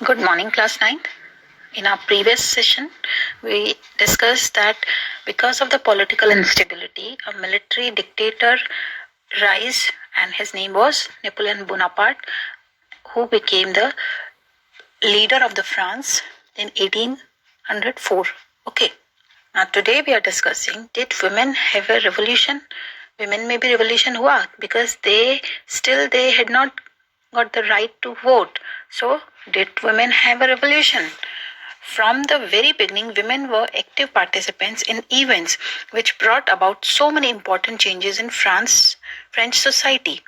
Good morning, class 9th. In our previous session, we discussed that because of the political instability, a military dictator rise, and his name was Napoleon Bonaparte, who became the leader of the France in 1804. Okay. Now today we are discussing, did women have a revolution? Women में भी revolution हुआ because they had not got the right to vote. So did women have a revolution? From the very beginning, women were active participants in events which brought about so many important changes in French society.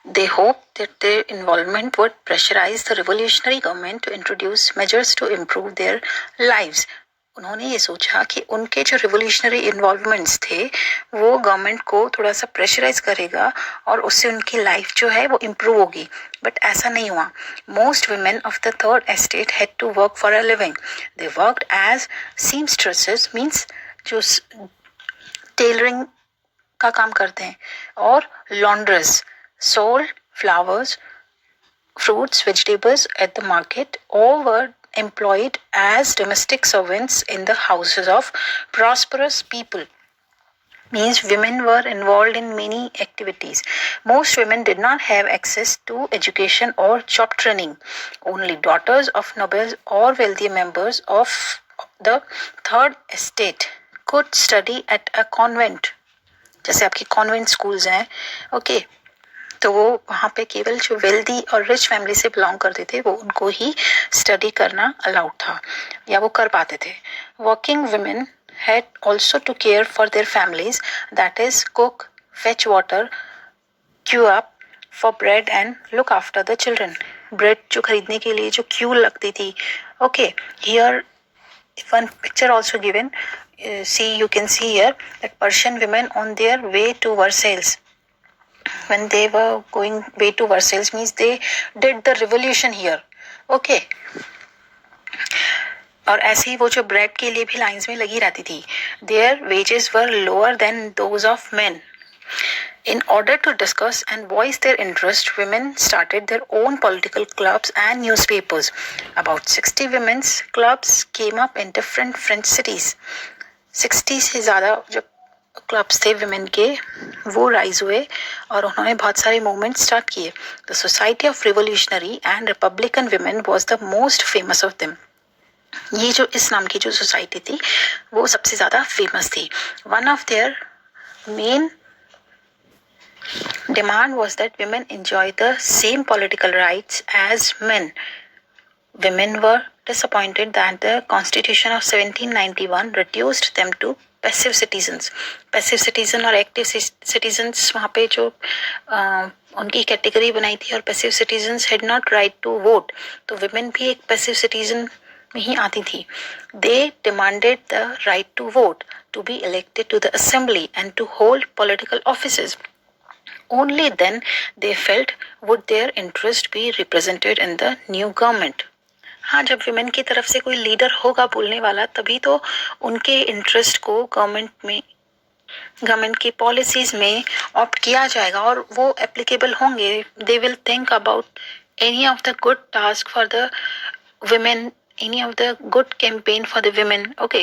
They hoped that their involvement would pressurize the revolutionary government to introduce measures to improve their lives. उन्होंने ये सोचा कि उनके जो revolutionary involvements थे वो government को थोड़ा सा प्रेशराइज करेगा और उससे उनकी लाइफ जो है वो इम्प्रूव होगी बट ऐसा नहीं हुआ most women of the third estate had to work for a living they worked as seamstresses means जो टेलरिंग का काम करते हैं और लॉन्ड्रेस sold flowers, fruits, vegetables at the market. All were employed as domestic servants in the houses of prosperous people. Means women were involved in many activities. Most women did not have access to education or job training. Only daughters of nobles or wealthy members of the third estate could study at a convent. जैसे आपकी convent schools हैं okay तो वो वहाँ पे केवल जो wealthy और रिच फैमिली से बिलोंग करते थे वो उनको ही स्टडी करना अलाउड था या वो कर पाते थे working women had also to care for their families that is cook fetch water queue up for bread and look after the children bread जो खरीदने के लिए जो क्यू लगती थी okay here one picture also given see you can see here that Persian women on their way to Versailles when they were going way to Versailles means they did the revolution here okay और ऐसे ही वो जो bread के लिए भी lines में लगी रहती थी their wages were lower than those of men. In order to discuss and voice their interest, women started their own political clubs and newspapers. About 60 women's clubs came up in different French cities. 60 से ज़्यादा जो clubs थे women के वो rise हुए और उन्होंने बहुत सारे मूवमेंट स्टार्ट किए. The Society of Revolutionary and Republican Women was the most famous of them. ये जो इस नाम की जो सोसाइटी थी वो सबसे ज़्यादा फेमस थी. One of their main demand was that women enjoy the same political rights as men. Women were disappointed that the Constitution of 1791 reduced them to passive citizens. Passive citizen और active citizens वहाँ पे जो उनकी category बनाई थी और passive citizens had not right to vote. तो women भी एक passive citizen में ही आती थी. They demanded the right to vote, to be elected to the assembly and to hold political offices. Only then they felt would their interest be represented in the new government. हाँ जब women की तरफ से कोई leader होगा बोलने वाला तभी तो उनके इंटरेस्ट को गवर्नमेंट की पॉलिसीज में ऑप्ट किया जाएगा और वो एप्लीकेबल होंगे. They will think about any of the good task for the women any of the good campaign for the women. Okay,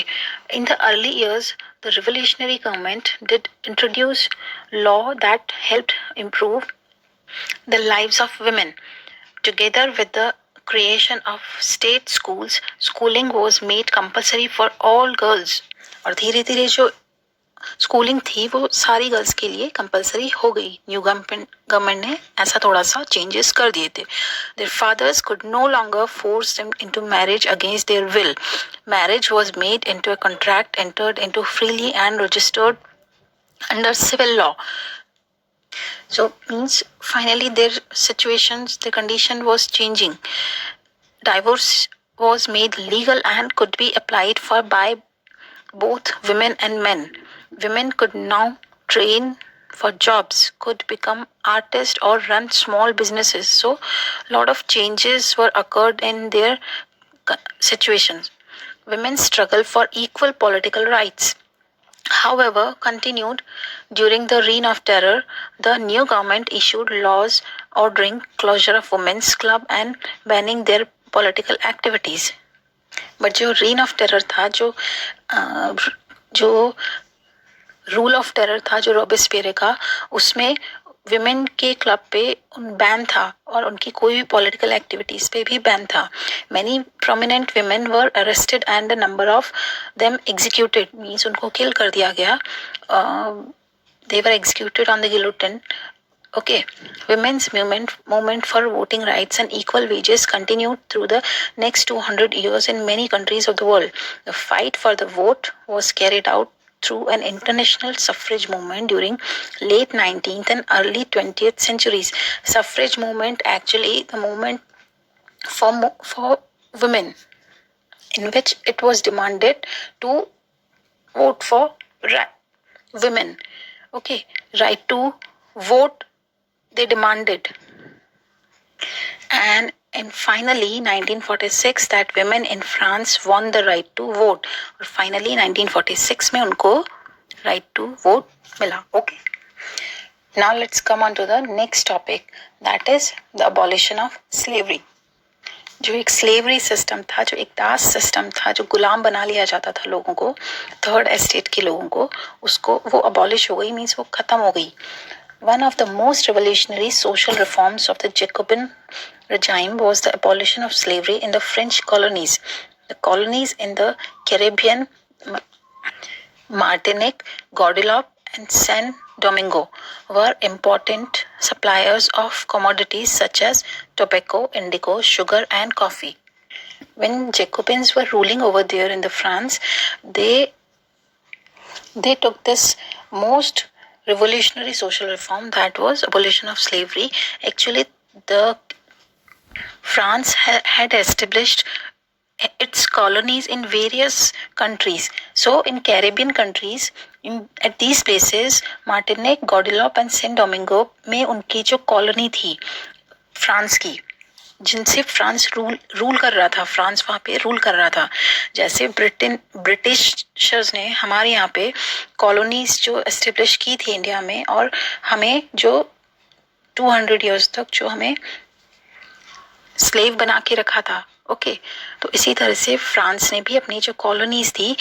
in the early years, the revolutionary government did introduce law that helped improve the lives of women. Together with the creation of state schools, schooling was made compulsory for all girls. और धीरे धीरे जो schooling थी वो सारी girls के लिए compulsory हो गई. न्यू गवर्नमेंट ने ऐसा थोड़ा सा चेंजेस कर दिए थे. Their fathers could no longer force them into marriage against their will. Marriage was made into a contract entered into freely and registered under civil law. So means finally their situations, the condition was changing. Divorce was made legal and could be applied for by both women and men. Women could now train for jobs, could become artists or run small businesses. So a lot of changes were occurred in their situations. Women struggle for equal political rights. However, continued during the reign of terror, the new government issued laws ordering closure of women's club and banning their political activities. But जो reign of terror था, जो rule of terror था, जो Robespierre का, उसमें women के club पे ban था और उनकी कोई भी पॉलिटिकल एक्टिविटीज पे भी बैन था. Many prominent women were arrested and the number of them executed, means उनको किल कर दिया गया. They were executed on the guillotine. Okay, women's movement for voting rights and equal wages continued through the next 200 years in many countries of the world. The fight for the vote was carried out through an international suffrage movement during late 19th and early 20th centuries. Suffrage movement, actually the movement for women, in which it was demanded to vote for women. Okay, right to vote they demanded. And finally 1946 that women in France won the right to vote. और finally 1946 में उनको right to vote मिला. Okay, now let's come on to the next topic, that is the abolition of slavery. जो एक slavery system था, जो एक दास system था, जो गुलाम बना लिया जाता था लोगों को, थर्ड एस्टेट के लोगों को, उसको वो अबॉलिश हो गई, मीन्स वो खत्म हो गई. One of the most revolutionary social reforms of the Jacobin regime was the abolition of slavery in the French colonies. The colonies in the Caribbean, Martinique, Guadeloupe, and Saint Domingo were important suppliers of commodities such as tobacco, indigo, sugar, and coffee. When Jacobins were ruling over there in the France, they took this most revolutionary social reform, that was abolition of slavery. Actually, the France had established its colonies in various countries. So in Caribbean countries, at these places, Martinique, Guadeloupe and Saint Domingo में उनकी जो colony थी France की, जिनसे France rule कर रहा था, France वहाँ पे रूल कर रहा था. जैसे ब्रिटिशर्स ने हमारे यहाँ पे कॉलोनीज जो एस्टेब्लिश की थी इंडिया में, और हमें जो 200 इयर्स तक जो हमें स्लेव बना के रखा था. ओके, तो इसी तरह से फ्रांस ने भी अपनी जो कॉलोनीज थी,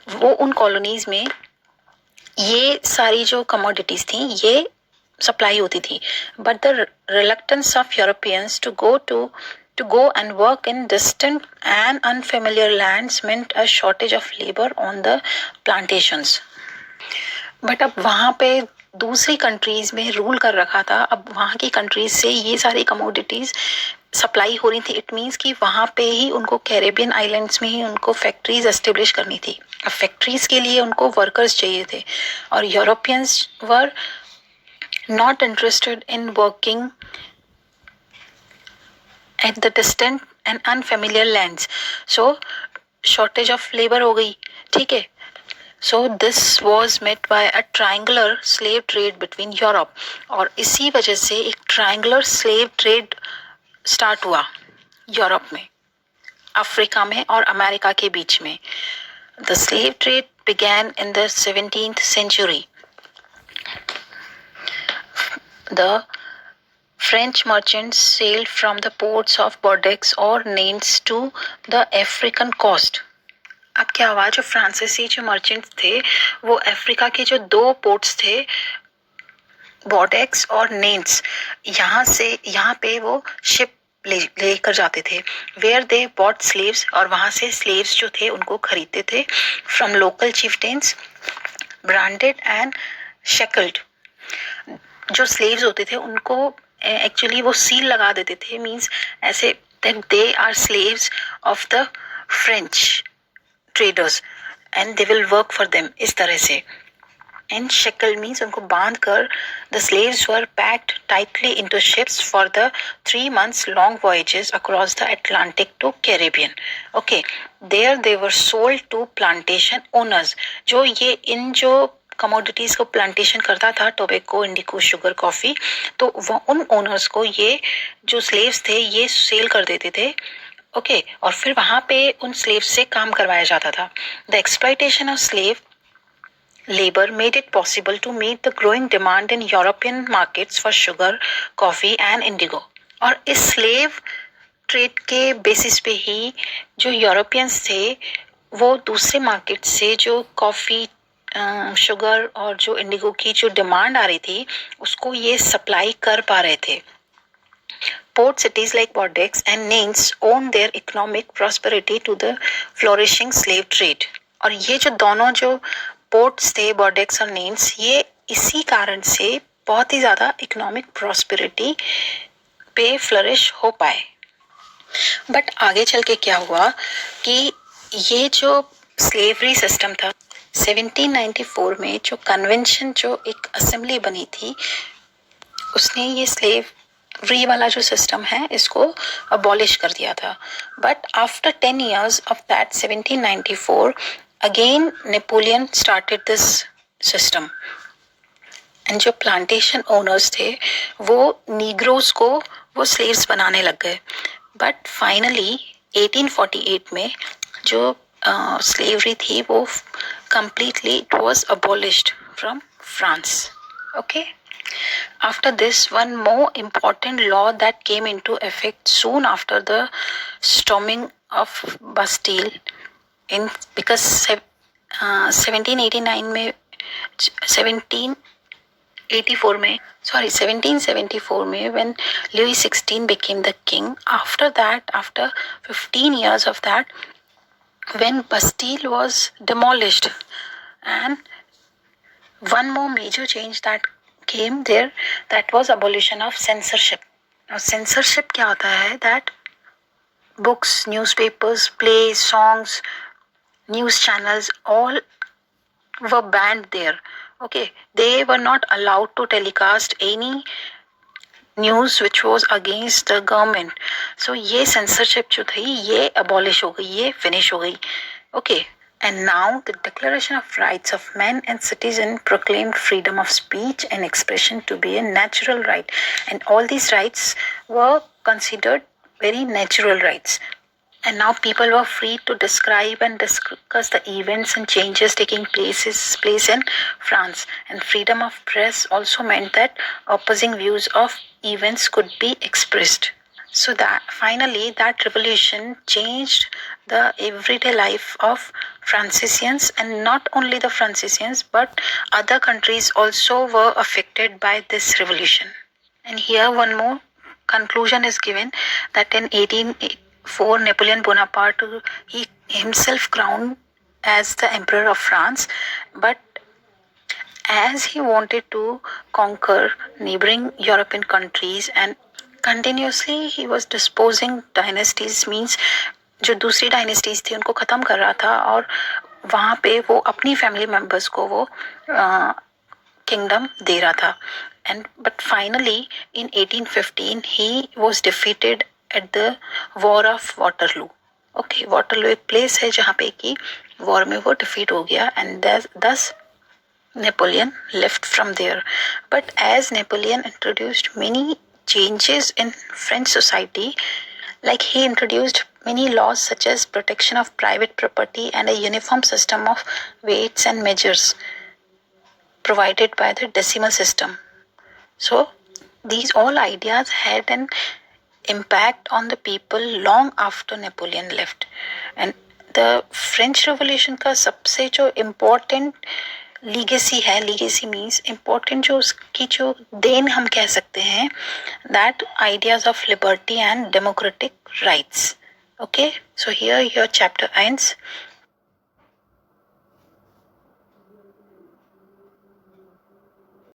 वो उन कॉलोनीज में ये सारी जो कमोडिटीज थी ये सप्लाई होती थी. But the reluctance of Europeans to go and work in distant and unfamiliar lands meant a shortage of labor on the plantations. But अब वहाँ पे दूसरी कंट्रीज में रूल कर रखा था, अब वहाँ की कंट्रीज से ये सारी कमोडिटीज सप्लाई हो रही थी. इट मीन्स कि वहाँ पे ही उनको कैरेबियन आइलैंड्स में ही उनको फैक्ट्रीज एस्टेब्लिश करनी थी. अब फैक्ट्रीज के लिए उनको वर्कर्स चाहिए थे, और Europeans were not interested in working at the distant and unfamiliar lands. So shortage of labor हो गई. ठीक है, so this was met by a triangular slave trade between Europe. और इसी वजह से एक triangular slave trade start हुआ यूरोप में, अफ्रीका में और अमेरिका के बीच में. The slave trade began in the 17th century. The French merchants sailed from the ports of Bordeaux or Nantes to the African coast. अब क्या हुआ, जो फ्रांसीसी जो मर्चेंट्स थे वो अफ्रीका के जो 2 पोर्ट्स थे, बॉर्डेक्स और नेंट्स, यहाँ पे वो शिप लेकर जाते थे. वेयर दे बॉट स्लेव्स, और वहाँ से स्लेव्स जो थे उनको खरीदते थे from local चीफ्टेन्स, branded and shackled. जो स्लेव्स होते थे उनको एक्चुअली वो सील लगा देते थे, मीन्स ऐसे that they are slaves of the French traders and they will work for them, इस तरह से. एंड शेकल मीन्स उनको बांध कर the slaves were packed tightly into ships for the 3 months long voyages across the Atlantic to Caribbean. Okay, there they were sold to plantation owners. जो ये इन जो commodities को प्लांटेशन करता था, टोबैको, इंडिको, sugar, coffee, तो वो उन ओनर्स को ये जो स्लेव्स थे ये सेल कर देते थे. ओके, और फिर वहां पे उन स्लेव्स से काम करवाया जाता था. The exploitation of slave labor made it possible to meet the growing demand in European markets for sugar, coffee and indigo. और इस स्लेव ट्रेड के बेसिस पे ही जो यूरोपियंस थे वो दूसरे मार्केट से जो कॉफ़ी, शुगर और जो इंडिगो की जो डिमांड आ रही थी उसको ये सप्लाई कर पा रहे थे. Port cities like Bordeaux and Nantes owned their economic prosperity to the flourishing slave trade. और ये जो दोनों जो पोर्ट्स थे बॉर्डेक्स और नेन्स, ये इसी कारण से बहुत ही ज़्यादा इकोनॉमिक प्रॉस्पेरिटी पे फ्लरिश हो पाए. बट आगे चल के क्या हुआ कि ये जो स्लेवरी सिस्टम था 1794 में जो कन्वेंशन, जो एक असेंबली बनी थी, उसने ये स्लेवरी वाला जो सिस्टम है इसको अबॉलिश कर दिया था. But after 10 years of that 1794 again Napoleon started this system. And जो प्लांटेशन ओनर्स थे वो नीग्रोस को वो स्लेव्स बनाने लग गए. बट फाइनली 1848 में जो स्लेवरी थी वो completely it was abolished from France. Okay. After this, one more important law that came into effect soon after the storming of Bastille in because 1789 में 1774 में when Louis XVI became the king. After that, after 15 years of that, when Bastille was demolished, and one more major change that came there, that was abolition of censorship. Now censorship क्या होता है? That books, newspapers, plays, songs, news channels, all were banned there. Okay, they were not allowed to telecast any news which was against the government. So ये censorship जो थी ये abolish हो गई, ये finish हो गई. Okay, and now the Declaration of Rights of Man and Citizen proclaimed freedom of speech and expression to be a natural right, and all these rights were considered very natural rights. And now people were free to describe and discuss the events and changes taking place in France. And freedom of press also meant that opposing views of events could be expressed. So that finally that revolution changed the everyday life of Franciscans, and not only the Franciscans but other countries also were affected by this revolution. And here one more conclusion is given that in 1804 Napoleon Bonaparte, he himself crowned as the Emperor of France, but as he wanted to conquer neighboring European countries and continuously he was disposing dynasties, means जो दूसरी dynasties थी उनको ख़त्म कर रहा था और वहाँ पे वो अपनी फैमिली मेम्बर्स को वो किंगडम दे रहा था. And but finally in 1815 he was defeated at the War of Waterloo. Okay, Waterloo एक place है जहाँ पे कि war में वो defeat हो गया, and thus Napoleon left from there. But as Napoleon introduced many changes in French society, like he introduced many laws such as protection of private property and a uniform system of weights and measures provided by the decimal system. So these all ideas had an impact on the people long after Napoleon left. And the French Revolution का सबसे जो important legacy है, legacy means important, जो उसकी जो then हम कह सकते हैं, that ideas of liberty and democratic rights. Okay, so here your chapter ends.